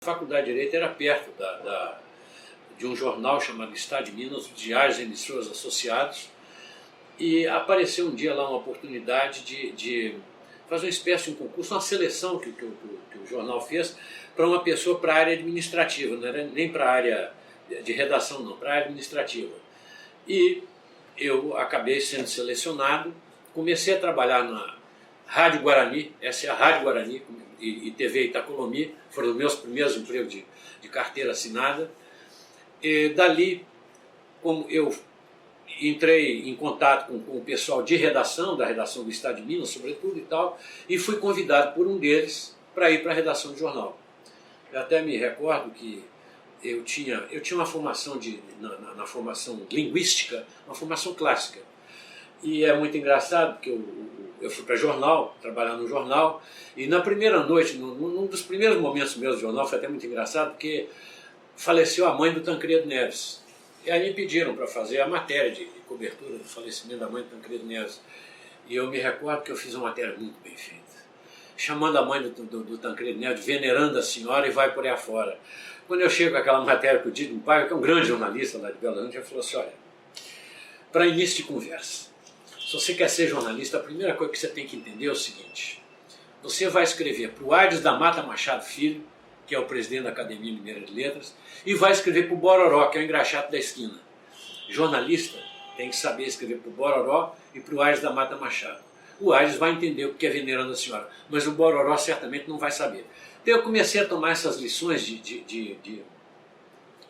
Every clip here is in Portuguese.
A Faculdade de Direito era perto de um jornal chamado Estado de Minas, Diários e Emissoras Associados, e apareceu um dia lá uma oportunidade de fazer uma espécie de um concurso, uma seleção que o jornal fez para uma pessoa para a área administrativa, não era nem para a área de redação, não, para a área administrativa. E eu acabei sendo selecionado, comecei a trabalhar na Rádio Guarani, essa é a Rádio Guarani, e TV Itacolomi, foram os meus primeiros empregos de carteira assinada. E dali, como eu entrei em contato com o pessoal de redação, da redação do Estado de Minas, sobretudo e tal, e fui convidado por um deles para ir para a redação do jornal. Eu até me recordo que eu tinha uma formação na formação linguística, uma formação clássica. E é muito engraçado porque eu fui para jornal, trabalhar no jornal, e na primeira noite, num dos primeiros momentos meus do jornal, foi até muito engraçado, porque faleceu a mãe do Tancredo Neves. E aí me pediram para fazer a matéria de cobertura do falecimento da mãe do Tancredo Neves. E eu me recordo que eu fiz uma matéria muito bem feita, chamando a mãe do Tancredo Neves, venerando a senhora e vai por aí afora. Quando eu chego com aquela matéria com o Dito Paiva, que é um grande jornalista lá de Belo Horizonte, ele falou assim, olha, para início de conversa, se você quer ser jornalista, a primeira coisa que você tem que entender é o seguinte, você vai escrever para o Aires da Mata Machado Filho, que é o presidente da Academia Mineira de Letras, e vai escrever para o Bororó, que é o engraxato da esquina. Jornalista tem que saber escrever para o Bororó e para o Aires da Mata Machado. O Aires vai entender o que é venerando a senhora, mas o Bororó certamente não vai saber. Então eu comecei a tomar essas lições de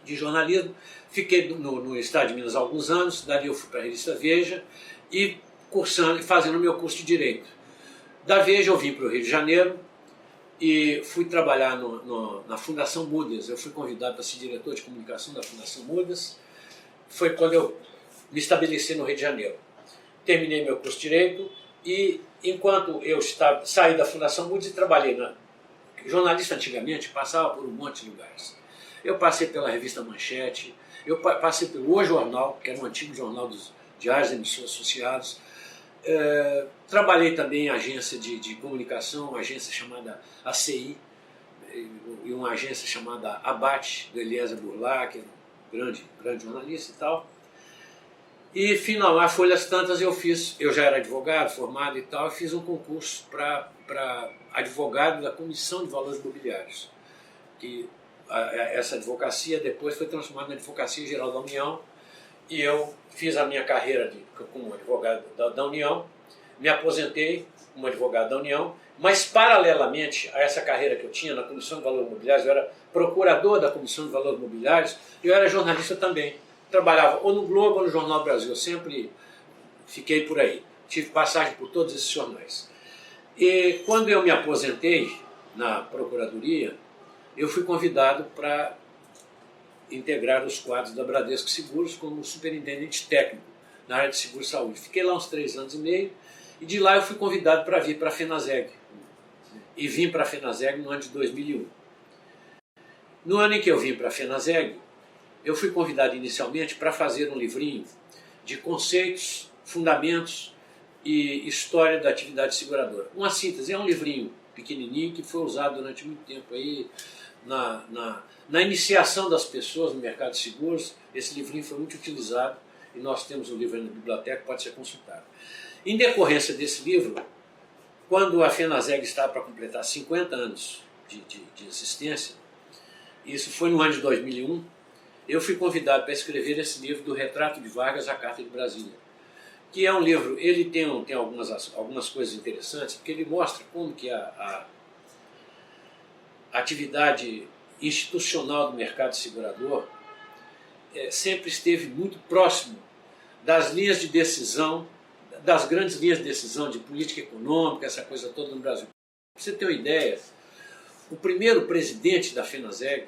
jornalismo, fiquei no Estado de Minas há alguns anos, dali eu fui para a revista Veja, e fazendo o meu curso de Direito. Da Veja eu vim para o Rio de Janeiro e fui trabalhar na Fundação Mudas. Eu fui convidado para ser diretor de comunicação da Fundação Mudas. Foi quando eu me estabeleci no Rio de Janeiro. Terminei meu curso de Direito e, enquanto eu saí da Fundação Mudas e trabalhei jornalista antigamente, passava por um monte de lugares. Eu passei pela revista Manchete, eu passei pelo O Jornal, que era um antigo jornal dos Diários e Emissoras Associados. Trabalhei também em agência de comunicação, uma agência chamada ACI, e uma agência chamada Abate, do Eliezer Burlac, que era um grande jornalista e tal. E, final, a Folhas Tantas eu já era advogado, formado e tal, e fiz um concurso para advogado da Comissão de Valores Mobiliários. Que essa advocacia depois foi transformada na Advocacia Geral da União, e eu fiz a minha carreira como advogado da União, me aposentei como advogado da União, mas paralelamente a essa carreira que eu tinha na Comissão de Valores Mobiliários, eu era procurador da Comissão de Valores Mobiliários, eu era jornalista também. Trabalhava ou no Globo ou no Jornal do Brasil, eu sempre fiquei por aí, tive passagem por todos esses jornais. E quando eu me aposentei na Procuradoria, eu fui convidado para integrar os quadros da Bradesco Seguros como superintendente técnico na área de seguro e saúde. Fiquei lá uns 3 anos e meio e de lá eu fui convidado para vir para a FENASEG. E vim para a FENASEG no ano de 2001. No ano em que eu vim para a FENASEG, eu fui convidado inicialmente para fazer um livrinho de conceitos, fundamentos e história da atividade seguradora. Uma síntese, é um livrinho pequenininho que foi usado durante muito tempo aí na iniciação das pessoas no mercado de seguros. Esse livrinho foi muito utilizado e nós temos o livro aí na biblioteca, pode ser consultado. Em decorrência desse livro, quando a FENASEG estava para completar 50 anos de existência, isso foi no ano de 2001, eu fui convidado para escrever esse livro do Retrato de Vargas à Carta de Brasília, que é um livro, ele tem algumas coisas interessantes, porque ele mostra como que a atividade institucional do mercado segurador sempre esteve muito próximo das linhas de decisão, das grandes linhas de decisão de política econômica, essa coisa toda no Brasil. Para você ter uma ideia, o primeiro presidente da FENASEG,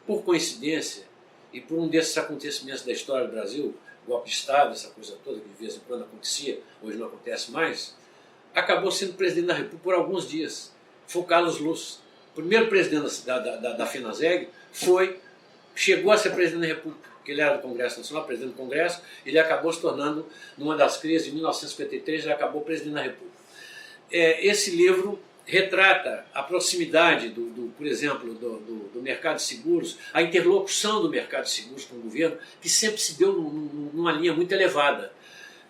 por coincidência, e por um desses acontecimentos da história do Brasil, golpe de Estado, essa coisa toda que de vez em quando acontecia, hoje não acontece mais, acabou sendo presidente da República por alguns dias. Foi o Carlos Luz. O primeiro presidente da FENASEG chegou a ser presidente da República, porque ele era do Congresso Nacional, presidente do Congresso, ele acabou se tornando, numa das crises de 1953, ele acabou presidente da República. Esse livro retrata a proximidade, por exemplo, do mercado de seguros, a interlocução do mercado de seguros com o governo, que sempre se deu numa linha muito elevada.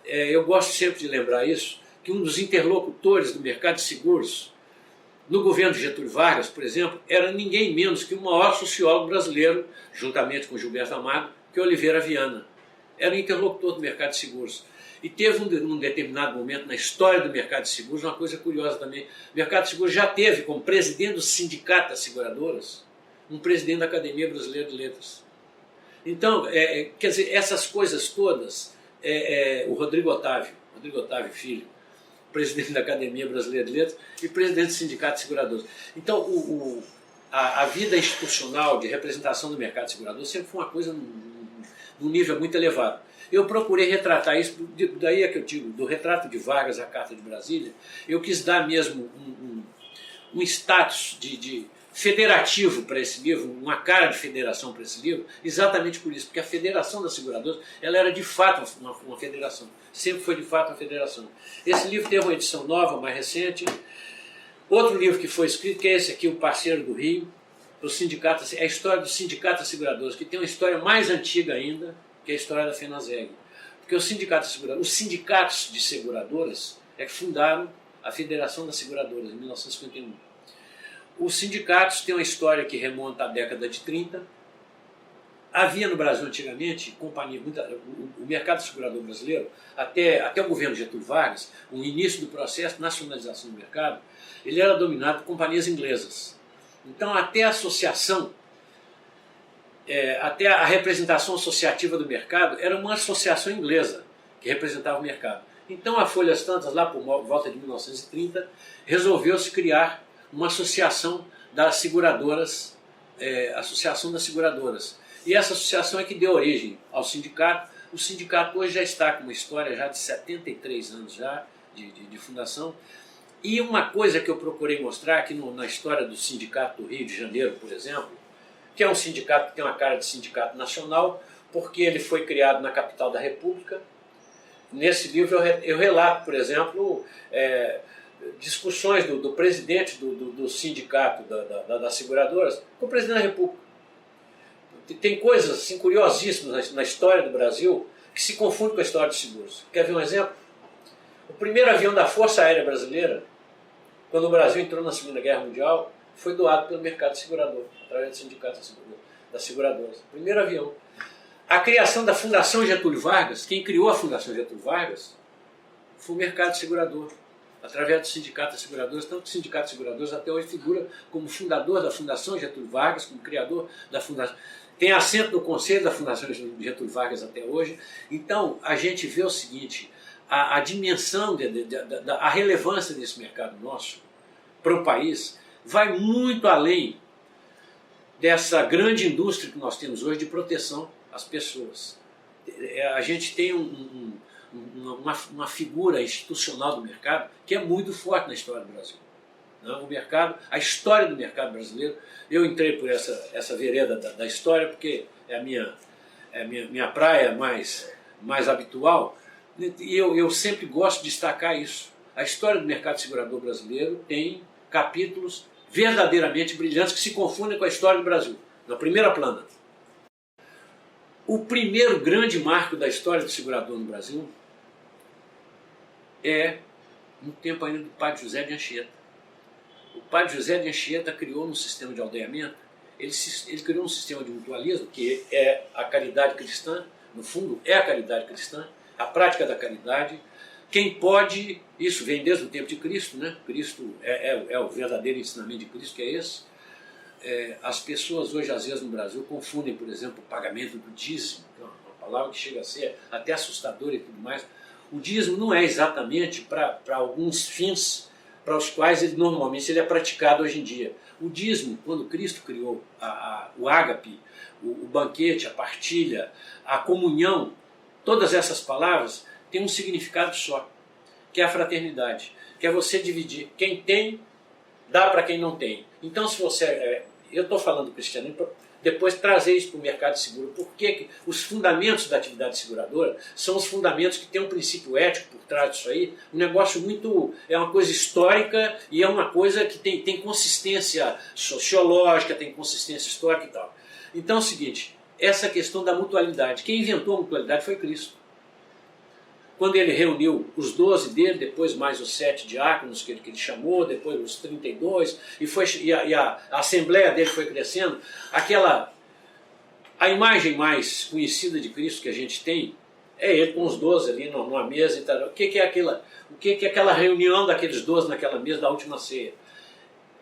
Eu gosto sempre de lembrar isso, que um dos interlocutores do mercado de seguros no governo de Getúlio Vargas, por exemplo, era ninguém menos que o maior sociólogo brasileiro, juntamente com Gilberto Amado, que é Oliveira Viana. Era o interlocutor do mercado de seguros. E teve um determinado momento na história do mercado de seguros, uma coisa curiosa também. O mercado de seguros já teve, como presidente do Sindicato das Seguradoras, um presidente da Academia Brasileira de Letras. Então, quer dizer, essas coisas todas, o Rodrigo Otávio Filho, presidente da Academia Brasileira de Letras e presidente do Sindicato de Seguradores. Então, a vida institucional de representação do mercado de seguradores sempre foi uma coisa num nível muito elevado. Eu procurei retratar isso, daí é que eu digo, do retrato de Vargas à Carta de Brasília, eu quis dar mesmo um status de federativo para esse livro, uma cara de federação para esse livro, exatamente por isso, porque a Federação das Seguradoras, ela era de fato uma federação, sempre foi de fato uma federação. Esse livro teve uma edição nova, mais recente. Outro livro que foi escrito, que é esse aqui, O Parceiro do Rio, é a história do Sindicato das Seguradoras, que tem uma história mais antiga ainda, que é a história da FENASEG. Porque os sindicatos de seguradoras é que fundaram a Federação das Seguradoras, em 1951. Os sindicatos têm uma história que remonta à década de 30. Havia no Brasil antigamente, o mercado segurador brasileiro, até o governo Getúlio Vargas, o início do processo de nacionalização do mercado, ele era dominado por companhias inglesas. Então até a associação, até a representação associativa do mercado era uma associação inglesa que representava o mercado. Então a Folhas Tantas, lá por volta de 1930, resolveu-se criar uma associação das seguradoras, Associação das Seguradoras. E essa associação é que deu origem ao sindicato. O sindicato hoje já está com uma história já de 73 anos já de fundação. E uma coisa que eu procurei mostrar aqui na história do Sindicato do Rio de Janeiro, por exemplo, que é um sindicato que tem uma cara de sindicato nacional, porque ele foi criado na capital da República. Nesse livro eu relato, por exemplo, discussões do presidente do sindicato das seguradoras com o presidente da República. Tem coisas assim, curiosíssimas na história do Brasil que se confundem com a história dos seguros. Quer ver um exemplo? O primeiro avião da Força Aérea Brasileira, quando o Brasil entrou na Segunda Guerra Mundial, foi doado pelo mercado segurador, através do Sindicato das Seguradoras. O primeiro avião. A criação da Fundação Getúlio Vargas, quem criou a Fundação Getúlio Vargas foi o mercado segurador, através do Sindicato das Seguradoras. Tanto o Sindicato das Seguradoras até hoje figura como fundador da Fundação Getúlio Vargas, como criador da Fundação. Tem assento no Conselho da Fundação Getúlio Vargas até hoje. Então a gente vê o seguinte, a dimensão, a relevância desse mercado nosso para o país vai muito além dessa grande indústria que nós temos hoje de proteção às pessoas. A gente tem uma figura institucional do mercado que é muito forte na história do Brasil. O mercado, a história do mercado brasileiro, eu entrei por essa vereda da história porque é a minha praia mais habitual, e eu sempre gosto de destacar isso. A história do mercado segurador brasileiro tem capítulos verdadeiramente brilhantes que se confundem com a história do Brasil, na primeira plana. O primeiro grande marco da história do segurador no Brasil é no tempo ainda do padre José de Anchieta. O padre José de Anchieta criou um sistema de aldeamento, ele criou um sistema de mutualismo, que é a caridade cristã, no fundo é a caridade cristã, a prática da caridade. Quem pode, isso vem desde o tempo de Cristo, né? Cristo é o verdadeiro ensinamento de Cristo, que é esse. As pessoas hoje, às vezes, no Brasil, confundem, por exemplo, o pagamento do dízimo, que é uma palavra que chega a ser até assustadora e tudo mais. O dízimo não é exatamente para alguns fins para os quais normalmente ele é praticado hoje em dia. O dízimo, quando Cristo criou o ágape, o banquete, a partilha, a comunhão, todas essas palavras têm um significado só, que é a fraternidade, que é você dividir. Quem tem, dá para quem não tem. Então, se você... eu estou falando do cristianismo depois trazer isso para o mercado seguro. Porque os fundamentos da atividade seguradora são os fundamentos que têm um princípio ético por trás disso aí, um negócio muito, é uma coisa histórica e é uma coisa que tem consistência sociológica, tem consistência histórica e tal. Então é o seguinte, essa questão da mutualidade, quem inventou a mutualidade foi Cristo. Quando ele reuniu os 12 dele, depois mais os 7 diáconos que ele chamou, depois os 32, e a assembleia dele foi crescendo, a imagem mais conhecida de Cristo que a gente tem é ele com os 12 ali numa mesa e tal. O que é aquela reunião daqueles 12 naquela mesa da última ceia?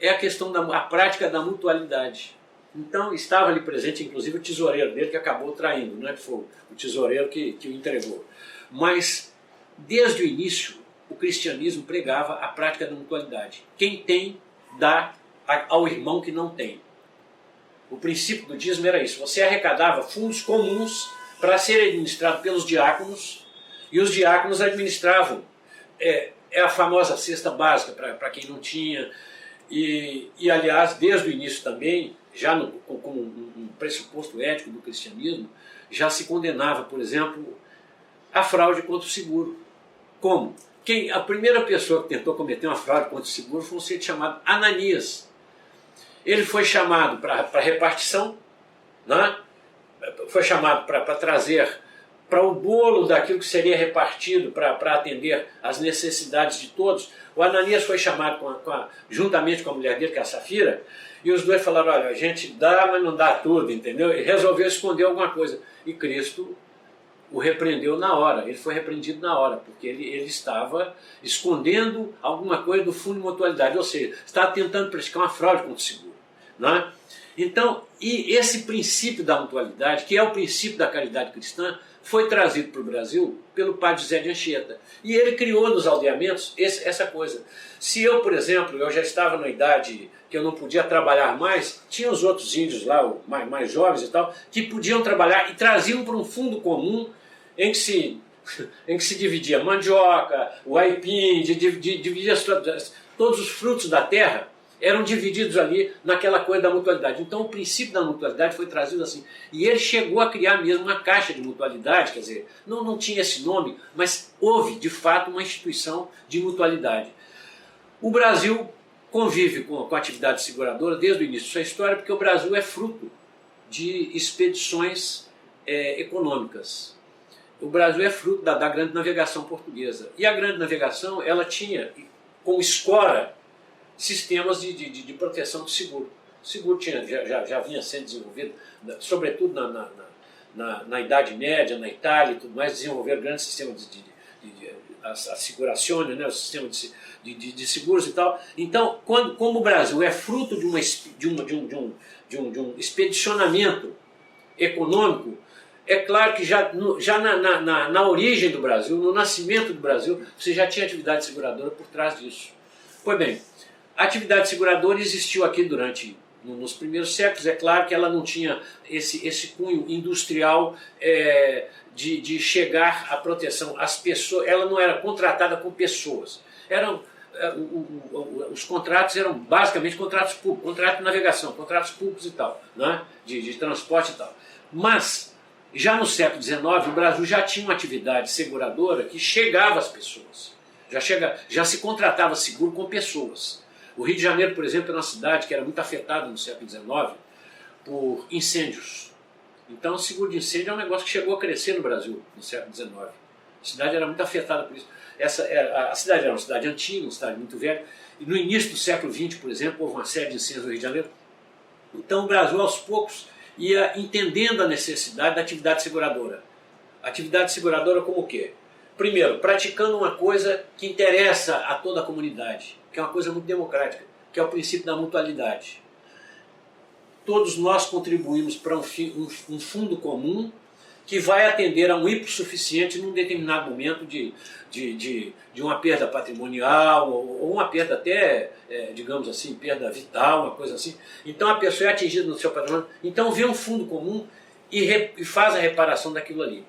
É a questão a prática da mutualidade. Então estava ali presente inclusive o tesoureiro dele que acabou traindo, não é que foi o tesoureiro que o entregou. Mas, desde o início, o cristianismo pregava a prática da mutualidade. Quem tem, dá ao irmão que não tem. O princípio do dízimo era isso. Você arrecadava fundos comuns para serem administrados pelos diáconos, e os diáconos administravam. É a famosa cesta básica para quem não tinha. E, aliás, desde o início também, já como um pressuposto ético do cristianismo, já se condenava, por exemplo, a fraude contra o seguro. Como? A primeira pessoa que tentou cometer uma fraude contra o seguro foi um sujeito chamado Ananias. Ele foi chamado para repartição, né? Foi chamado para trazer para o bolo daquilo que seria repartido para atender às necessidades de todos. O Ananias foi chamado juntamente com a mulher dele, que é a Safira, e os dois falaram, olha, a gente dá, mas não dá tudo, entendeu? E resolveu esconder alguma coisa. E Cristo o repreendeu na hora, ele foi repreendido na hora, porque ele estava escondendo alguma coisa do fundo de mutualidade, ou seja, estava tentando praticar uma fraude contra o seguro. Não é? Então, e esse princípio da mutualidade, que é o princípio da caridade cristã, foi trazido para o Brasil pelo padre José de Anchieta. E ele criou nos aldeamentos essa coisa. Se eu, por exemplo, eu já estava na idade que eu não podia trabalhar mais, tinha os outros índios lá, mais jovens e tal, que podiam trabalhar e traziam para um fundo comum em que se dividia mandioca, o aipim, dividia todos os frutos da terra, eram divididos ali naquela coisa da mutualidade. Então o princípio da mutualidade foi trazido assim. E ele chegou a criar mesmo uma caixa de mutualidade, quer dizer, não tinha esse nome, mas houve de fato uma instituição de mutualidade. O Brasil convive com a atividade seguradora desde o início da sua história, porque o Brasil é fruto de expedições econômicas. O Brasil é fruto da grande navegação portuguesa. E a grande navegação, ela tinha como escora sistemas de proteção do seguro. O seguro já vinha sendo desenvolvido, sobretudo na Idade Média, na Itália e tudo mais, desenvolveram grandes sistemas a segurazione, né, o sistema de seguros e tal. Então, como o Brasil é fruto de um expedicionamento econômico, é claro que já na origem do Brasil, no nascimento do Brasil, você já tinha atividade seguradora por trás disso. Pois bem, a atividade seguradora existiu aqui nos primeiros séculos. É claro que ela não tinha esse cunho industrial de chegar à proteção às pessoas. Ela não era contratada com pessoas. Os contratos eram basicamente contratos públicos, contrato de navegação, contratos públicos e tal, né? de transporte e tal. Mas, já no século XIX, o Brasil já tinha uma atividade seguradora que chegava às pessoas. Já se contratava seguro com pessoas. O Rio de Janeiro, por exemplo, era uma cidade que era muito afetada no século XIX por incêndios. Então o seguro de incêndio é um negócio que chegou a crescer no Brasil no século XIX. A cidade era muito afetada por isso. A cidade era uma cidade antiga, uma cidade muito velha, e no início do século XX, por exemplo, houve uma série de incêndios no Rio de Janeiro. Então o Brasil, aos poucos, ia entendendo a necessidade da atividade seguradora. A atividade seguradora como o quê? Primeiro, praticando uma coisa que interessa a toda a comunidade, que é uma coisa muito democrática, que é o princípio da mutualidade. Todos nós contribuímos para um fundo comum que vai atender a um hipossuficiente num determinado momento de uma perda patrimonial ou uma perda até, digamos assim, perda vital, uma coisa assim. Então a pessoa é atingida no seu patrimônio, então vê um fundo comum e faz a reparação daquilo ali.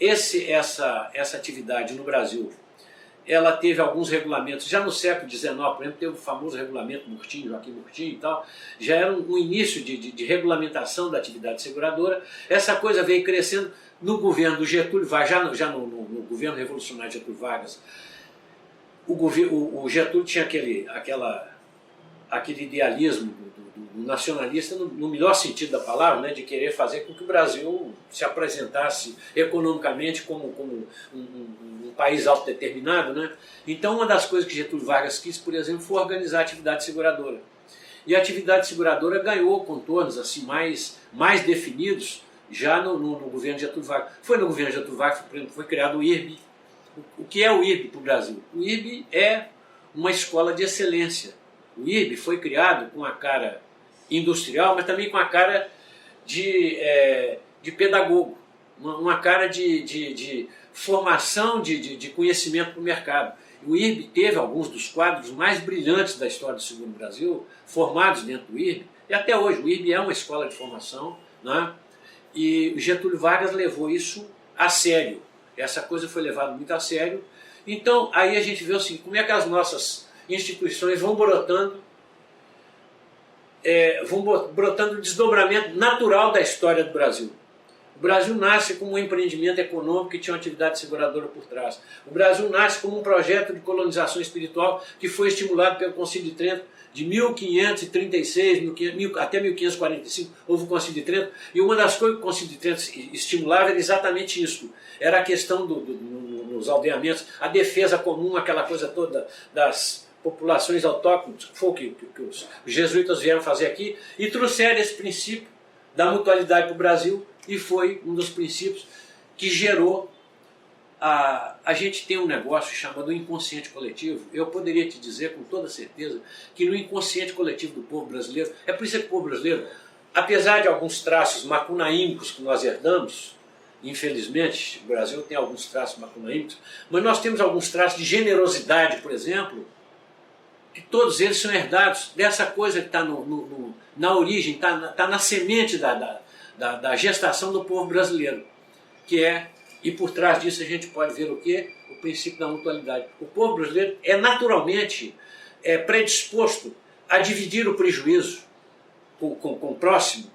Essa atividade no Brasil, ela teve alguns regulamentos, já no século XIX, por exemplo, teve o famoso regulamento Murtinho, Joaquim Murtinho e tal, já era um início de regulamentação da atividade seguradora. Essa coisa veio crescendo no governo do Getúlio Vargas, já no governo revolucionário de Getúlio Vargas. O Getúlio tinha aquele idealismo do nacionalista, no melhor sentido da palavra, né, de querer fazer com que o Brasil se apresentasse economicamente como um país autodeterminado, né? Então, uma das coisas que Getúlio Vargas quis, por exemplo, foi organizar a atividade seguradora. E a atividade seguradora ganhou contornos assim, mais definidos já no governo de Getúlio Vargas. Foi no governo de Getúlio Vargas que foi criado o IRB. O que é o IRB para o Brasil? O IRB é uma escola de excelência. O IRB foi criado com a cara industrial, mas também com a cara de pedagogo, uma cara de formação de conhecimento para o mercado. O IRB teve alguns dos quadros mais brilhantes da história do seguro no Brasil, formados dentro do IRB, e até hoje o IRB é uma escola de formação, né? E o Getúlio Vargas levou isso a sério. Essa coisa foi levada muito a sério. Então, aí a gente vê o seguinte, como é que as nossas instituições vão brotando o desdobramento natural da história do Brasil. O Brasil nasce como um empreendimento econômico que tinha uma atividade seguradora por trás. O Brasil nasce como um projeto de colonização espiritual que foi estimulado pelo Concílio de Trento de 1536 até 1545, houve o Concílio de Trento, e uma das coisas que o Concílio de Trento estimulava era exatamente isso. Era a questão nos aldeamentos, a defesa comum, aquela coisa toda das populações autóctones, que foi o que os jesuítas vieram fazer aqui, e trouxeram esse princípio da mutualidade para o Brasil, e foi um dos princípios que gerou a gente tem um negócio chamado inconsciente coletivo. Eu poderia te dizer com toda certeza que no inconsciente coletivo do povo brasileiro, é por isso que o povo brasileiro, apesar de alguns traços macunaímicos que nós herdamos, infelizmente o Brasil tem alguns traços macunaímicos, mas nós temos alguns traços de generosidade, por exemplo, que todos eles são herdados dessa coisa que está na origem, está na semente da gestação do povo brasileiro, que é, e por trás disso a gente pode ver o quê? O princípio da mutualidade. O povo brasileiro é naturalmente predisposto a dividir o prejuízo com o próximo.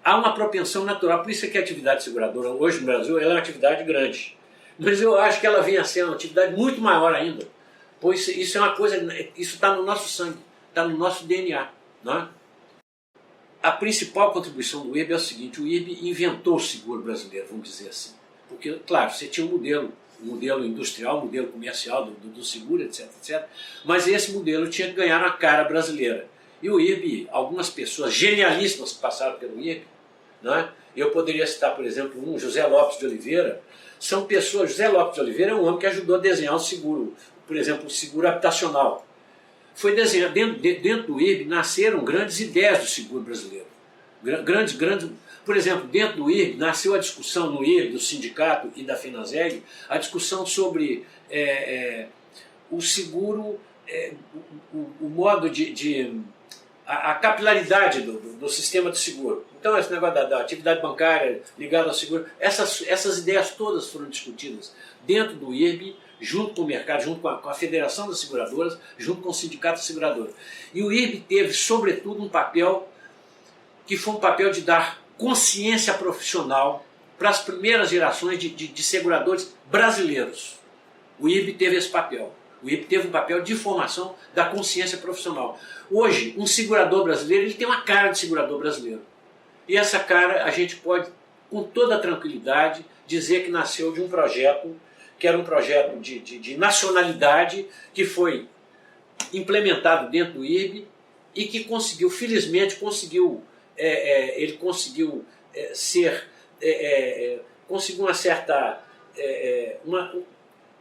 Há uma propensão natural, por isso é que a atividade seguradora hoje no Brasil ela é uma atividade grande. Mas eu acho que ela vem a ser uma atividade muito maior ainda, pois isso é uma coisa, isso está no nosso sangue, está no nosso DNA, não é? A principal contribuição do IRB é o seguinte, o IRB inventou o seguro brasileiro, vamos dizer assim. Porque, claro, você tinha um modelo industrial, um modelo comercial do seguro, etc, etc. Mas esse modelo tinha que ganhar uma cara brasileira. E o IRB, algumas pessoas genialíssimas que passaram pelo IRB, né? Eu poderia citar, por exemplo, José Lopes de Oliveira. São pessoas, José Lopes de Oliveira é um homem que ajudou a desenhar o seguro, por exemplo, o seguro habitacional. Foi desenhado, dentro do IRB nasceram grandes ideias do seguro brasileiro. Grandes, por exemplo, dentro do IRB nasceu a discussão no IRB, do sindicato e da FENASEG, a discussão sobre o seguro, o modo a capilaridade do sistema de seguro. Então esse negócio da atividade bancária ligada ao seguro, essas ideias todas foram discutidas dentro do IRB, junto com o mercado, junto com a Federação das Seguradoras, junto com o Sindicato das Seguradoras. E o IRB teve, sobretudo, um papel que foi um papel de dar consciência profissional para as primeiras gerações de seguradores brasileiros. O IRB teve esse papel. O IRB teve um papel de formação da consciência profissional. Hoje, um segurador brasileiro ele tem uma cara de segurador brasileiro. E essa cara a gente pode, com toda tranquilidade, dizer que nasceu de um projeto, que era um projeto de nacionalidade, que foi implementado dentro do IRB e que conseguiu, felizmente, ele conseguiu conseguiu uma certa...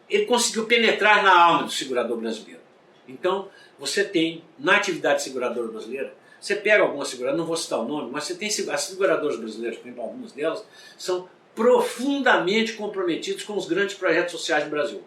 ele conseguiu penetrar na alma do segurador brasileiro. Então, você tem, na atividade seguradora brasileira, você pega algumas seguradoras, não vou citar o nome, mas você tem as seguradoras brasileiras, por exemplo, algumas delas, são profundamente comprometidos com os grandes projetos sociais do Brasil.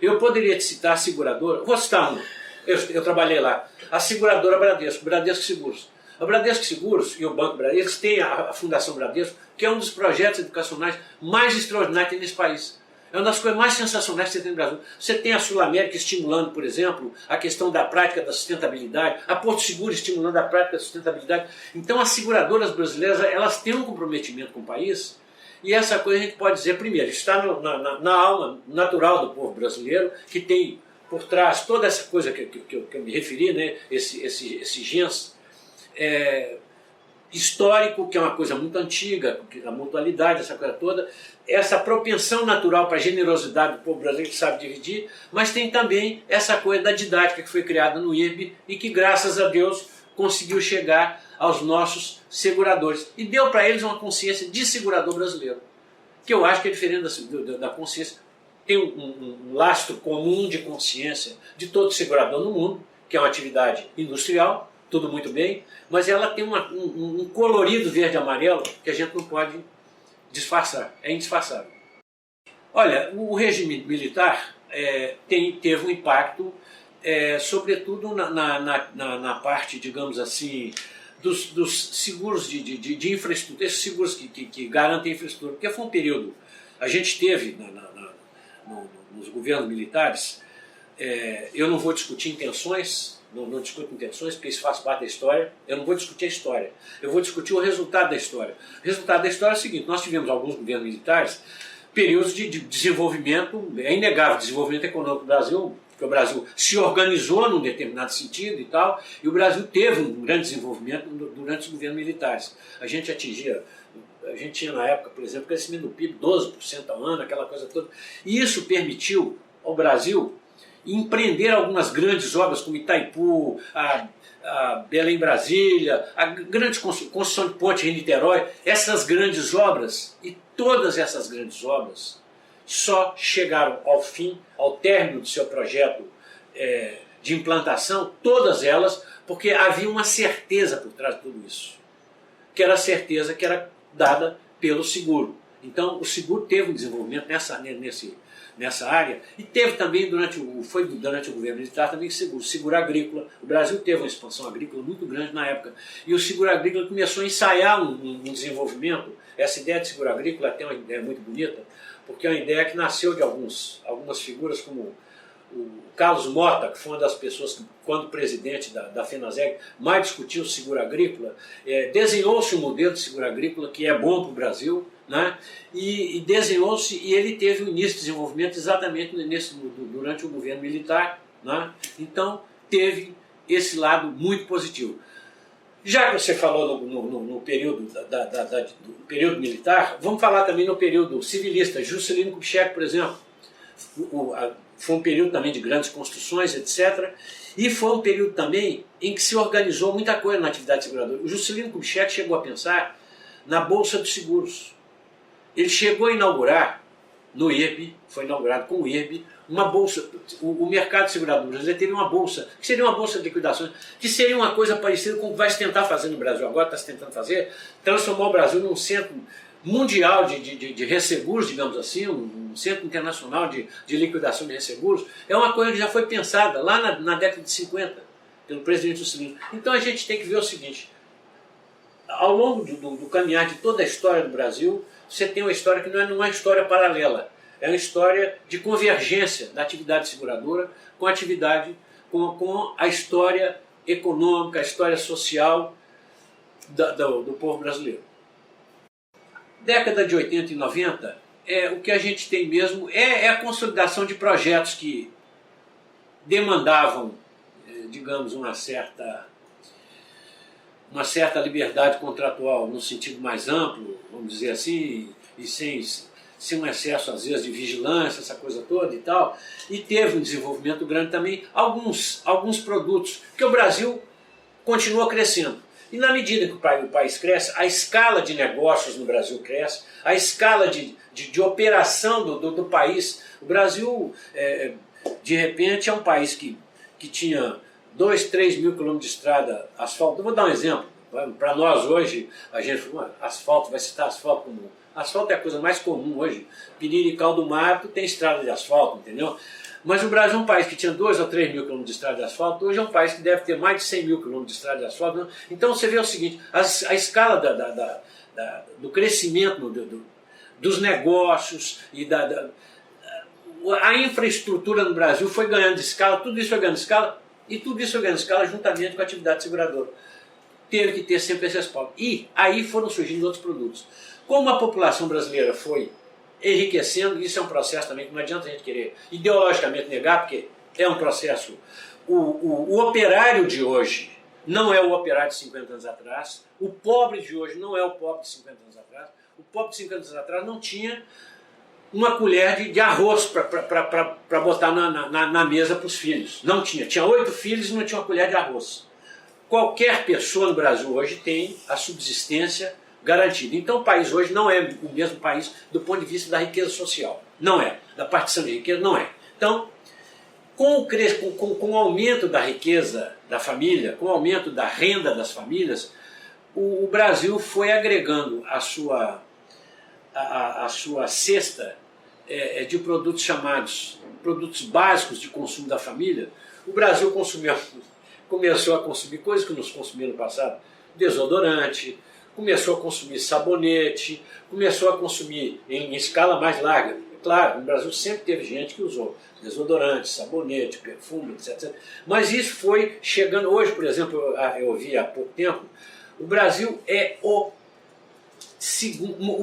Eu poderia te citar a seguradora, vou citar uma, eu trabalhei lá, a seguradora Bradesco, Bradesco Seguros. A Bradesco Seguros e o Banco Bradesco têm a Fundação Bradesco, que é um dos projetos educacionais mais extraordinários que tem nesse país. É uma das coisas mais sensacionais que você tem no Brasil. Você tem a Sul América estimulando, por exemplo, a questão da prática da sustentabilidade, a Porto Seguro estimulando a prática da sustentabilidade. Então as seguradoras brasileiras, elas têm um comprometimento com o país, e essa coisa a gente pode dizer, primeiro, está na alma natural do povo brasileiro, que tem por trás toda essa coisa que eu me referi, né, esse gens histórico, que é uma coisa muito antiga, a mutualidade, essa coisa toda, essa propensão natural para a generosidade do povo brasileiro que sabe dividir, mas tem também essa coisa da didática que foi criada no IRB e que, graças a Deus, conseguiu chegar aos nossos seguradores e deu para eles uma consciência de segurador brasileiro, que eu acho que é diferente da consciência. Tem um lastro comum de consciência de todo segurador no mundo, que é uma atividade industrial, tudo muito bem, mas ela tem um colorido verde e amarelo que a gente não pode disfarçar, é indisfarçável. Olha, o regime militar teve um impacto, sobretudo na parte, digamos assim, dos seguros de infraestrutura, esses seguros que garantem a infraestrutura, porque foi um período, a gente teve nos governos militares, eu não vou discutir intenções, não discuto intenções, porque isso faz parte da história, eu não vou discutir a história, eu vou discutir o resultado da história. O resultado da história é o seguinte: nós tivemos alguns governos militares, períodos de desenvolvimento, é inegável, desenvolvimento econômico do Brasil, porque o Brasil se organizou num determinado sentido e tal, e o Brasil teve um grande desenvolvimento durante os governos militares. A gente tinha na época, por exemplo, crescimento do PIB 12% ao ano, aquela coisa toda, e isso permitiu ao Brasil empreender algumas grandes obras como Itaipu, a Belém-Brasília, a grande construção de ponte em Niterói, essas grandes obras, e todas essas grandes obras só chegaram ao fim, ao término do seu projeto de implantação, todas elas, porque havia uma certeza por trás de tudo isso, que era a certeza que era dada pelo seguro. Então o seguro teve um desenvolvimento nessa área, e teve também durante o governo militar também seguro agrícola. O Brasil teve uma expansão agrícola muito grande na época, e o seguro agrícola começou a ensaiar um desenvolvimento. Essa ideia de seguro agrícola tem uma ideia muito bonita, porque é uma ideia que nasceu de algumas figuras como o Carlos Mota, que foi uma das pessoas que, quando presidente da FENASEG, mais discutiu o seguro agrícola. Desenhou-se um modelo de seguro agrícola que é bom para o Brasil, né? E desenhou-se, e ele teve o início de desenvolvimento exatamente durante o governo militar, né? Então teve esse lado muito positivo. Já que você falou no período do período militar, vamos falar também no período civilista. Juscelino Kubitschek, por exemplo, foi um período também de grandes construções, etc. E foi um período também em que se organizou muita coisa na atividade seguradora. O Juscelino Kubitschek chegou a pensar na Bolsa dos Seguros. Ele chegou a inaugurar, no IRB, foi inaugurado com o IRB, uma bolsa. O mercado segurador brasileiro teria uma bolsa, que seria uma bolsa de liquidações, que seria uma coisa parecida com o que vai se tentar fazer no Brasil agora, está se tentando fazer, transformar o Brasil num centro mundial de resseguros, digamos assim, um centro internacional de liquidação de resseguros. É uma coisa que já foi pensada lá na década de 50, pelo presidente Juscelino. Então a gente tem que ver o seguinte: ao longo do caminhar de toda a história do Brasil, você tem uma história que não é uma história paralela, é uma história de convergência da atividade seguradora com a história econômica, a história social do povo brasileiro. Década de 80 e 90, o que a gente tem mesmo é a consolidação de projetos que demandavam, digamos, uma certa liberdade contratual no sentido mais amplo, vamos dizer assim, e sem um excesso, às vezes, de vigilância, essa coisa toda e tal, e teve um desenvolvimento grande também, alguns produtos, porque o Brasil continua crescendo. E na medida que o país cresce, a escala de negócios no Brasil cresce, a escala de operação do país. O Brasil, de repente, é um país que tinha 2, 3 mil quilômetros de estrada asfalto. Eu vou dar um exemplo. Para nós hoje, a gente asfalto, vai citar asfalto como... Asfalto é a coisa mais comum hoje. Pirirical do Mato tem estrada de asfalto, entendeu? Mas o Brasil é um país que tinha 2 ou 3 mil quilômetros de estrada de asfalto, hoje é um país que deve ter mais de 100 mil quilômetros de estrada de asfalto. Não? Então você vê o seguinte: a escala do crescimento dos negócios e a infraestrutura no Brasil foi ganhando escala, tudo isso foi ganhando escala, e tudo isso foi ganhando escala juntamente com a atividade seguradora. Teve que ter sempre esse respaldo. E aí foram surgindo outros produtos. Como a população brasileira foi enriquecendo, isso é um processo também que não adianta a gente querer ideologicamente negar, porque é um processo. O operário de hoje não é o operário de 50 anos atrás, o pobre de hoje não é o pobre de 50 anos atrás, o pobre de 50 anos atrás não tinha uma colher de arroz para botar na mesa para os filhos. Não tinha. Tinha 8 filhos e não tinha uma colher de arroz. Qualquer pessoa no Brasil hoje tem a subsistência garantida. Então o país hoje não é o mesmo país do ponto de vista da riqueza social. Não é. Da partição de riqueza, não é. Então, com o aumento da riqueza da família, com o aumento da renda das famílias, o Brasil foi agregando a sua cesta de produtos chamados produtos básicos de consumo da família. O Brasil começou a consumir coisas que não se consumia no passado, desodorante, começou a consumir sabonete, começou a consumir em escala mais larga. Claro, no Brasil sempre teve gente que usou desodorante, sabonete, perfume, etc. Mas isso foi chegando. Hoje, por exemplo, eu vi há pouco tempo, o Brasil é o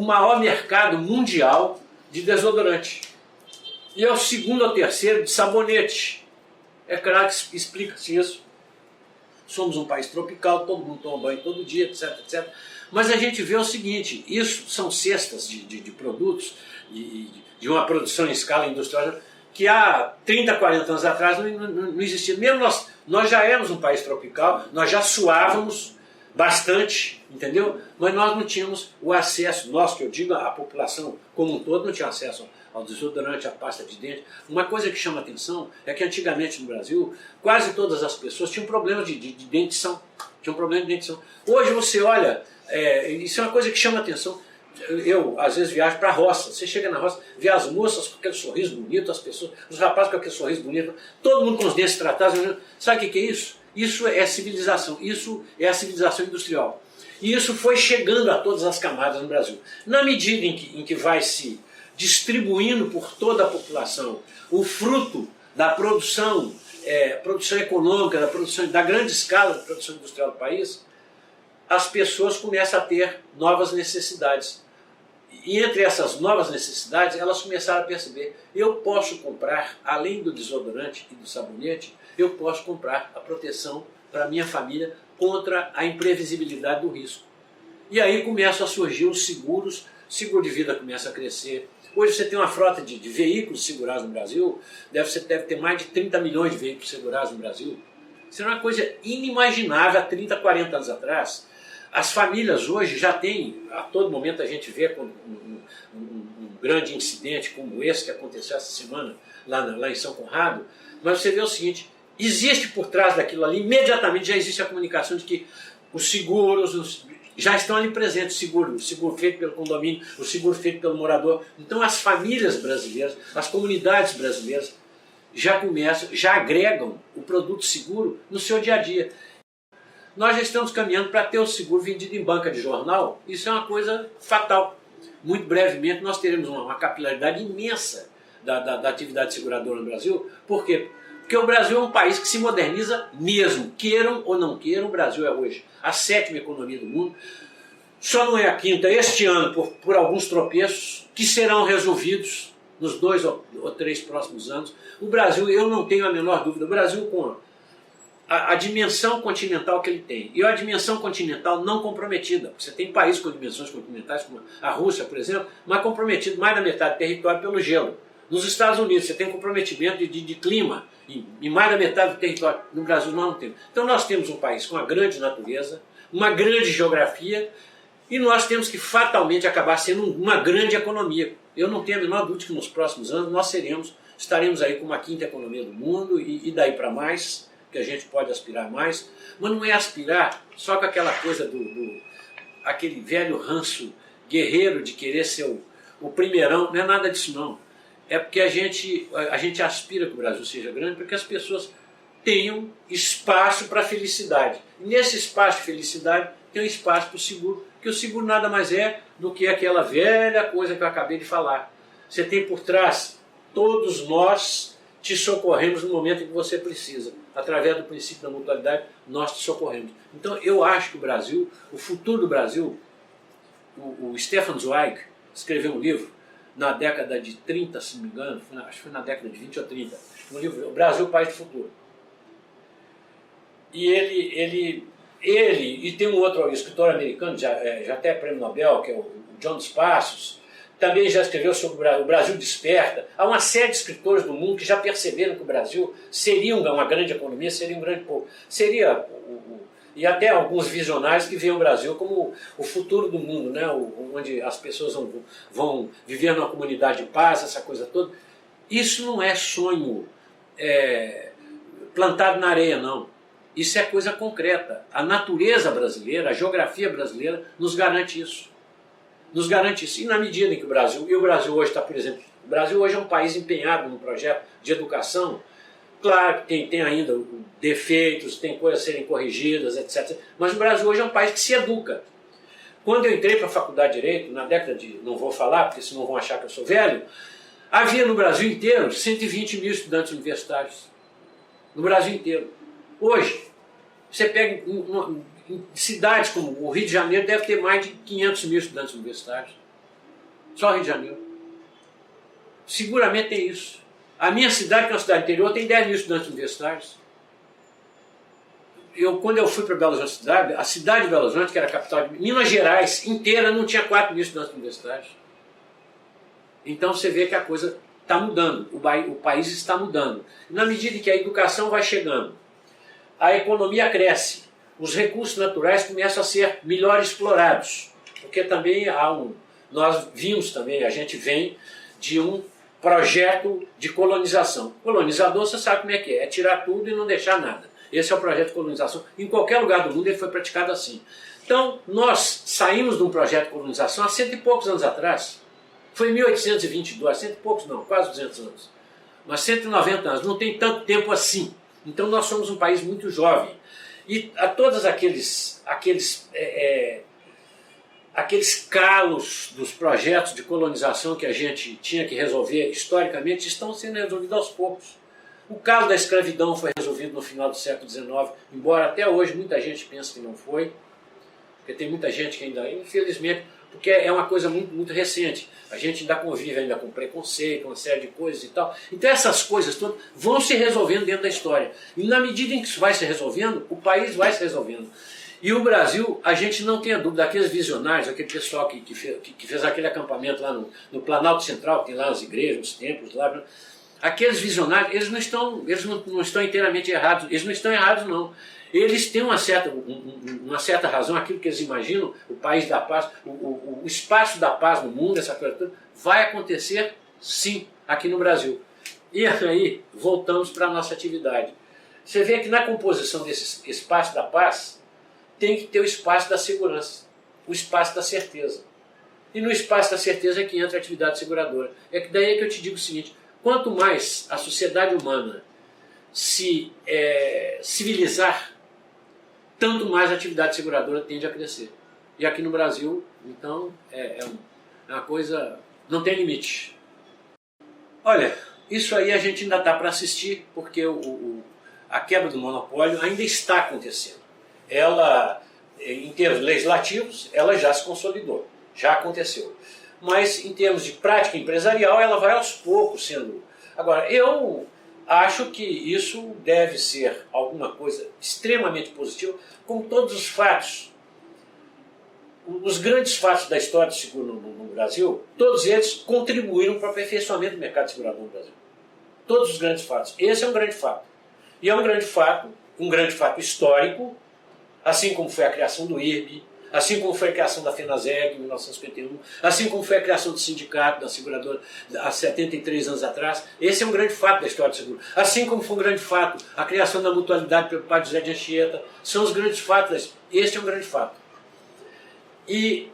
maior mercado mundial de desodorante. E é o segundo ou terceiro de sabonete. É claro que explica-se isso. Somos um país tropical, todo mundo toma banho todo dia, etc, etc. Mas a gente vê o seguinte, isso são cestas de produtos, de uma produção em escala industrial, que há 30, 40 anos atrás não existia. Mesmo nós já éramos um país tropical, nós já suávamos bastante, entendeu? Mas nós não tínhamos o acesso, nós que eu digo, a população como um todo não tinha acesso ao desodorante, à pasta de dente. Uma coisa que chama atenção é que antigamente no Brasil, quase todas as pessoas tinham problemas de dentição. Tinham problema de dentição. Hoje você olha, isso é uma coisa que chama atenção. Eu, às vezes, viajo para a roça. Você chega na roça, vê as moças com aquele sorriso bonito, as pessoas, os rapazes com aquele sorriso bonito, todo mundo com os dentes tratados. Sabe o que é isso? Isso é civilização. Isso é a civilização industrial. E isso foi chegando a todas as camadas no Brasil. Na medida em que vai se distribuindo por toda a população o fruto da produção, produção econômica, da grande escala de produção industrial do país, as pessoas começam a ter novas necessidades. E entre essas novas necessidades, elas começaram a perceber, eu posso comprar, além do desodorante e do sabonete, eu posso comprar a proteção para a minha família contra a imprevisibilidade do risco. E aí começam a surgir os seguros, seguro de vida começa a crescer. Hoje você tem uma frota de veículos segurados no Brasil, deve ter mais de 30 milhões de veículos segurados no Brasil. Isso é uma coisa inimaginável há 30, 40 anos atrás. As famílias hoje já têm, a todo momento a gente vê um grande incidente como esse que aconteceu essa semana lá em São Conrado, mas você vê o seguinte, existe por trás daquilo ali, imediatamente já existe a comunicação de que os seguros já estão ali presentes, o seguro feito pelo condomínio, o seguro feito pelo morador. Então as famílias brasileiras, as comunidades brasileiras já agregam o produto seguro no seu dia a dia. Nós já estamos caminhando para ter o seguro vendido em banca de jornal. Isso é uma coisa fatal. Muito brevemente nós teremos uma capilaridade imensa da atividade seguradora no Brasil. Por quê? Porque o Brasil é um país que se moderniza mesmo. Queiram ou não queiram, o Brasil é hoje a 7ª economia do mundo. Só não é a 5ª este ano por alguns tropeços que serão resolvidos nos 2 ou 3 próximos anos. O Brasil, eu não tenho a menor dúvida, o Brasil com a dimensão continental que ele tem. E a dimensão continental não comprometida. Você tem países com dimensões continentais, como a Rússia, por exemplo, mas comprometido mais da metade do território pelo gelo. Nos Estados Unidos você tem comprometimento de clima, em mais da metade do território. No Brasil nós não temos. Então nós temos um país com uma grande natureza, uma grande geografia, e nós temos que fatalmente acabar sendo uma grande economia. Eu não tenho a menor dúvida que nos próximos anos nós estaremos aí com uma 5ª economia do mundo, e daí para mais, que a gente pode aspirar mais, mas não é aspirar só com aquela coisa aquele velho ranço guerreiro de querer ser o primeirão, não é nada disso não. É porque a gente aspira que o Brasil seja grande para que as pessoas tenham espaço para a felicidade. E nesse espaço de felicidade tem um espaço para o seguro, que o seguro nada mais é do que aquela velha coisa que eu acabei de falar. Você tem por trás todos nós te socorremos no momento em que você precisa. Através do princípio da mutualidade, nós te socorremos. Então eu acho que o Brasil, o futuro do Brasil, o Stefan Zweig escreveu um livro na década de 30, se não me engano, acho que foi na década de 20 ou 30, um livro, O Brasil, País do Futuro. E e tem um outro escritor americano, já até prêmio Nobel, que é o John dos Passos, também já escreveu sobre o Brasil Desperta. Há uma série de escritores do mundo que já perceberam que o Brasil seria uma grande economia, seria um grande povo. Seria, e até alguns visionários que veem o Brasil como o futuro do mundo, né? Onde as pessoas vão viver numa comunidade de paz, essa coisa toda. Isso não é sonho plantado na areia, não. Isso é coisa concreta. A natureza brasileira, a geografia brasileira nos garante isso. Nos garante isso. E na medida em que o Brasil hoje está, por exemplo, o Brasil hoje é um país empenhado num projeto de educação, claro que tem ainda defeitos, tem coisas a serem corrigidas, etc. Mas o Brasil hoje é um país que se educa. Quando eu entrei para a faculdade de Direito, na década de... não vou falar, porque senão vão achar que eu sou velho, havia no Brasil inteiro 120 mil estudantes universitários. No Brasil inteiro. Hoje, você pega em cidades como o Rio de Janeiro, deve ter mais de 500 mil estudantes universitários. Só o Rio de Janeiro. Seguramente tem isso. A minha cidade, que é uma cidade interior, tem 10 mil estudantes universitários. Quando eu fui para Belo Horizonte, a cidade de Belo Horizonte, que era a capital de Minas Gerais, inteira não tinha 4 mil estudantes universitários. Então você vê que a coisa está mudando, o país está mudando. Na medida em que a educação vai chegando, a economia cresce, os recursos naturais começam a ser melhor explorados, porque também nós vimos também, a gente vem de um projeto de colonização. Colonizador, você sabe como é tirar tudo e não deixar nada. Esse é o projeto de colonização. Em qualquer lugar do mundo ele foi praticado assim. Então, nós saímos de um projeto de colonização há 100 e poucos anos atrás. Foi em 1822, 100 e poucos não, quase 200 anos. Mas 190 anos, não tem tanto tempo assim. Então nós somos um país muito jovem. E a todos aqueles calos dos projetos de colonização que a gente tinha que resolver historicamente estão sendo resolvidos aos poucos. O calo da escravidão foi resolvido no final do século XIX, embora até hoje muita gente pense que não foi, porque tem muita gente que ainda, infelizmente, porque é uma coisa muito, muito recente. A gente ainda convive ainda com preconceito, uma série de coisas e tal. Então essas coisas todas vão se resolvendo dentro da história. E na medida em que isso vai se resolvendo, o país vai se resolvendo. E o Brasil, a gente não tem a dúvida, aqueles visionários, aquele pessoal que fez aquele acampamento lá no Planalto Central, tem lá as igrejas, os templos lá, aqueles visionários, eles não estão inteiramente errados, eles não estão errados não. Eles têm uma certa razão, aquilo que eles imaginam, o país da paz, o espaço da paz no mundo, essa coisa toda, vai acontecer sim aqui no Brasil. E aí voltamos para a nossa atividade. Você vê que na composição desse espaço da paz tem que ter o espaço da segurança, o espaço da certeza. E no espaço da certeza é que entra a atividade seguradora. Daí que eu te digo o seguinte, quanto mais a sociedade humana se civilizar, tanto mais a atividade seguradora tende a crescer. E aqui no Brasil, então, é uma coisa... não tem limite. Olha, isso aí a gente ainda está para assistir, porque a quebra do monopólio ainda está acontecendo. Ela, em termos legislativos, ela já se consolidou, já aconteceu. Mas em termos de prática empresarial, ela vai aos poucos sendo... Agora, eu acho que isso deve ser alguma coisa extremamente positiva, como todos os fatos. Os grandes fatos da história do seguro no Brasil, todos eles contribuíram para o aperfeiçoamento do mercado de segurador no Brasil. Todos os grandes fatos. Esse é um grande fato. E é um grande fato histórico, assim como foi a criação do IRB, assim como foi a criação da FENASEG em 1951, assim como foi a criação do sindicato da seguradora há 73 anos atrás. Esse é um grande fato da história do seguro. Assim como foi um grande fato a criação da mutualidade pelo padre José de Anchieta. São os grandes fatos. Este é um grande fato. E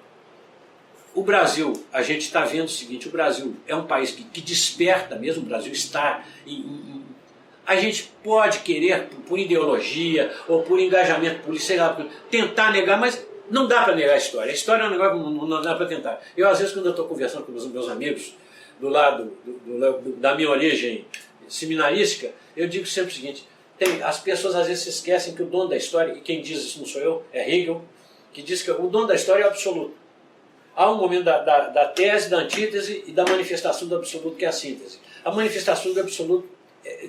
o Brasil, a gente está vendo o seguinte, o Brasil é um país que desperta mesmo, o Brasil está a gente pode querer, por ideologia ou por engajamento político, sei lá, tentar negar, mas não dá para negar a história. A história é um negócio que não dá para tentar. Eu, às vezes, quando eu estou conversando com os meus amigos, do lado da minha origem seminarística, eu digo sempre o seguinte: as pessoas às vezes se esquecem que o dono da história, e quem diz isso não sou eu, é Hegel, que diz que o dono da história é o absoluto. Há um momento da tese, da antítese e da manifestação do absoluto, que é a síntese. A manifestação do absoluto,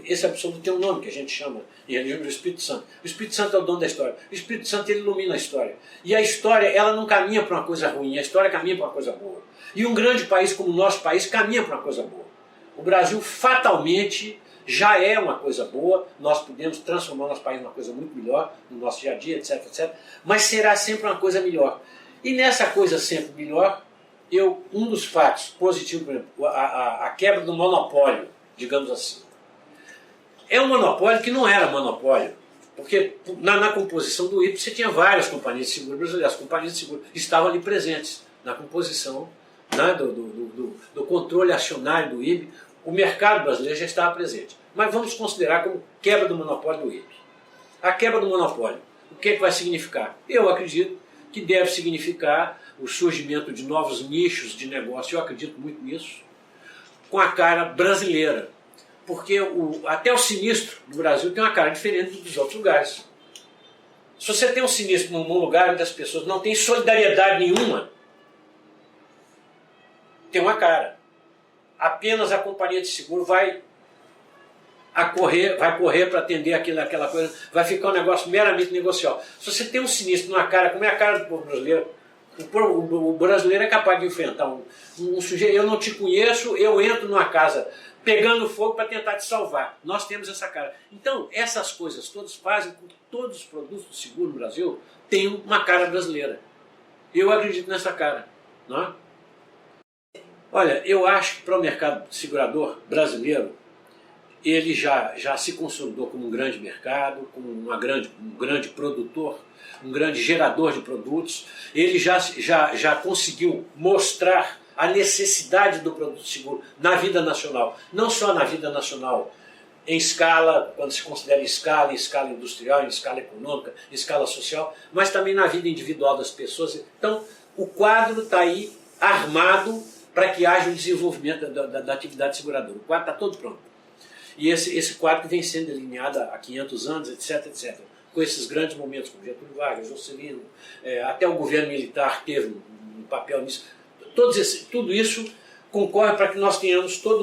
esse absoluto tem um nome que a gente chama em religião do Espírito Santo. O Espírito Santo é o dono da história. O Espírito Santo, ele ilumina a história. E a história, ela não caminha para uma coisa ruim, a história caminha para uma coisa boa. E um grande país como o nosso país caminha para uma coisa boa. O Brasil fatalmente já é uma coisa boa, nós podemos transformar o nosso país numa coisa muito melhor, no nosso dia a dia, etc, etc, mas será sempre uma coisa melhor. E nessa coisa sempre melhor, um dos fatos positivos, por exemplo, a quebra do monopólio, digamos assim. É um monopólio que não era monopólio, porque na composição do IPE você tinha várias companhias de seguro brasileiras. As companhias de seguro estavam ali presentes na composição, né, do controle acionário do IPE. O mercado brasileiro já estava presente. Mas vamos considerar como quebra do monopólio do IPE. A quebra do monopólio, o que vai significar? Eu acredito que deve significar o surgimento de novos nichos de negócio, eu acredito muito nisso, com a cara brasileira. Porque até o sinistro do Brasil tem uma cara diferente dos outros lugares. Se você tem um sinistro num lugar onde as pessoas não têm solidariedade nenhuma, tem uma cara. Apenas a companhia de seguro vai correr para atender aquela coisa, vai ficar um negócio meramente negocial. Se você tem um sinistro numa cara, como é a cara do povo brasileiro, o brasileiro é capaz de enfrentar um sujeito: eu não te conheço, eu entro numa casa pegando fogo para tentar te salvar. Nós temos essa cara. Então, essas coisas todas fazem com que todos os produtos do seguro no Brasil tenham uma cara brasileira. Eu acredito nessa cara. Não é? Olha, eu acho que para o mercado segurador brasileiro, ele já se consolidou como um grande mercado, como um grande produtor, um grande gerador de produtos. Ele já conseguiu mostrar a necessidade do produto seguro na vida nacional. Não só na vida nacional, em escala, quando se considera em escala industrial, em escala econômica, em escala social, mas também na vida individual das pessoas. Então, o quadro está aí armado para que haja um desenvolvimento da atividade seguradora. O quadro está todo pronto. E esse quadro que vem sendo delineado há 500 anos, etc, etc. Com esses grandes momentos, como Getúlio Vargas, Juscelino, até o governo militar teve um papel nisso. Tudo isso concorre para que nós tenhamos toda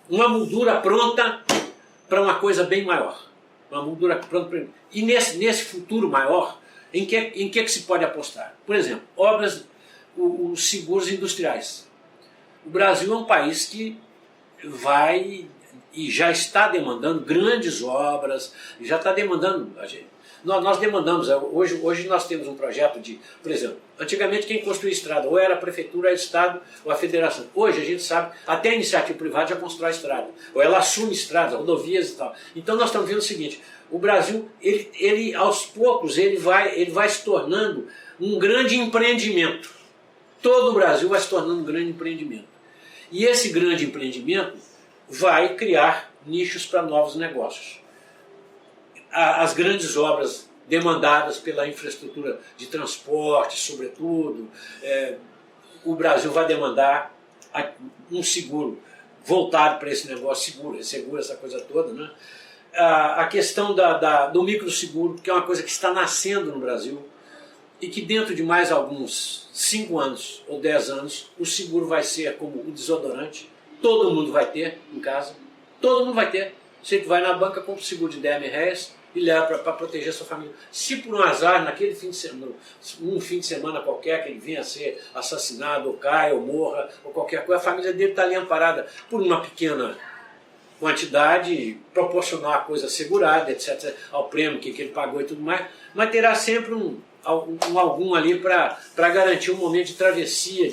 uma moldura pronta para uma coisa bem maior. Uma moldura pronta. E nesse futuro maior, em que se pode apostar? Por exemplo, os seguros industriais. O Brasil é um país que vai e já está demandando grandes obras, já está demandando. Nós demandamos, hoje nós temos um projeto por exemplo, antigamente quem construía estrada ou era a prefeitura, o estado ou a federação. Hoje a gente sabe, até a iniciativa privada já constrói estrada, ou ela assume estradas, rodovias e tal. Então nós estamos vendo o seguinte: o Brasil, ele aos poucos, ele vai se tornando um grande empreendimento. Todo o Brasil vai se tornando um grande empreendimento. E esse grande empreendimento vai criar nichos para novos negócios. As grandes obras demandadas pela infraestrutura de transporte, sobretudo, o Brasil vai demandar um seguro voltado para esse negócio, seguro, essa coisa toda, né? A questão do microseguro, que é uma coisa que está nascendo no Brasil, e que dentro de mais alguns 5 anos ou 10 anos, o seguro vai ser como o desodorante. Todo mundo vai ter em casa, todo mundo vai ter. Você vai na banca, compra um seguro de 10 mil reais e leva para proteger a sua família. Se por um azar, naquele fim de semana qualquer, que ele venha a ser assassinado, ou caia, ou morra, ou qualquer coisa, a família dele está ali amparada por uma pequena quantidade, proporcional à coisa assegurada, etc., ao prêmio que ele pagou e tudo mais, mas terá sempre algum ali para garantir um momento de travessia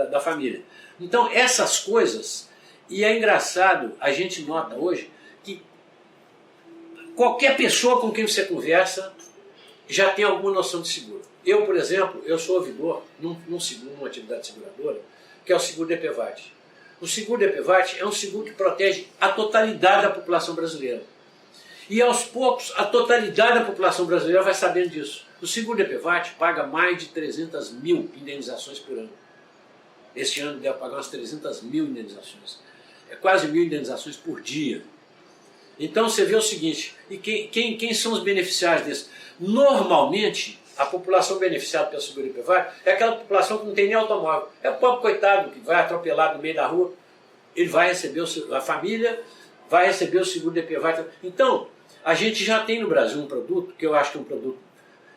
da família. Então essas coisas, e é engraçado, a gente nota hoje que qualquer pessoa com quem você conversa já tem alguma noção de seguro. Eu, por exemplo, eu sou ouvidor num seguro, numa atividade seguradora, que é o seguro DPVAT. O seguro DPVAT é um seguro que protege a totalidade da população brasileira. E aos poucos, a totalidade da população brasileira vai sabendo disso. O seguro DPVAT paga mais de 300 mil indenizações por ano. Este ano deve pagar umas 300 mil indenizações. É quase 1.000 indenizações por dia. Então você vê o seguinte, e quem são os beneficiários desse? Normalmente, a população beneficiada pelo seguro IPVAT é aquela população que não tem nem automóvel. É o pobre coitado que vai atropelado no meio da rua, ele vai receber, a família vai receber o seguro IPVAT. Então, a gente já tem no Brasil um produto, que eu acho que é um produto,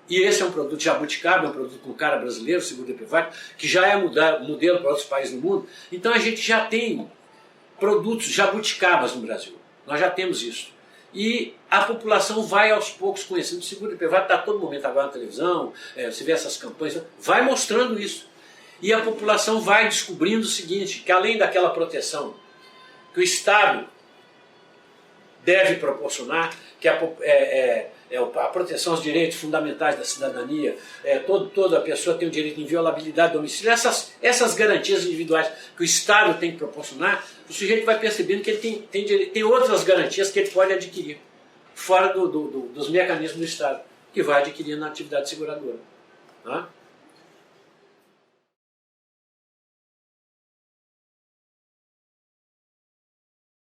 e esse é um produto jabuticaba, é um produto com cara brasileiro, o seguro IPVAT, que já é modelo para outros países do mundo. Então a gente já tem produtos jabuticabas no Brasil. Nós já temos isso. E a população vai aos poucos conhecendo. O seguro IPVAT está a todo momento agora na televisão, você vê essas campanhas, vai mostrando isso. E a população vai descobrindo o seguinte, que além daquela proteção que o Estado deve proporcionar, que a proteção aos direitos fundamentais da cidadania, toda pessoa tem o direito de inviolabilidade do domicílio, essas garantias individuais que o Estado tem que proporcionar, o sujeito vai percebendo que ele tem outras garantias que ele pode adquirir, fora dos mecanismos do Estado, que vai adquirir na atividade seguradora. Tá?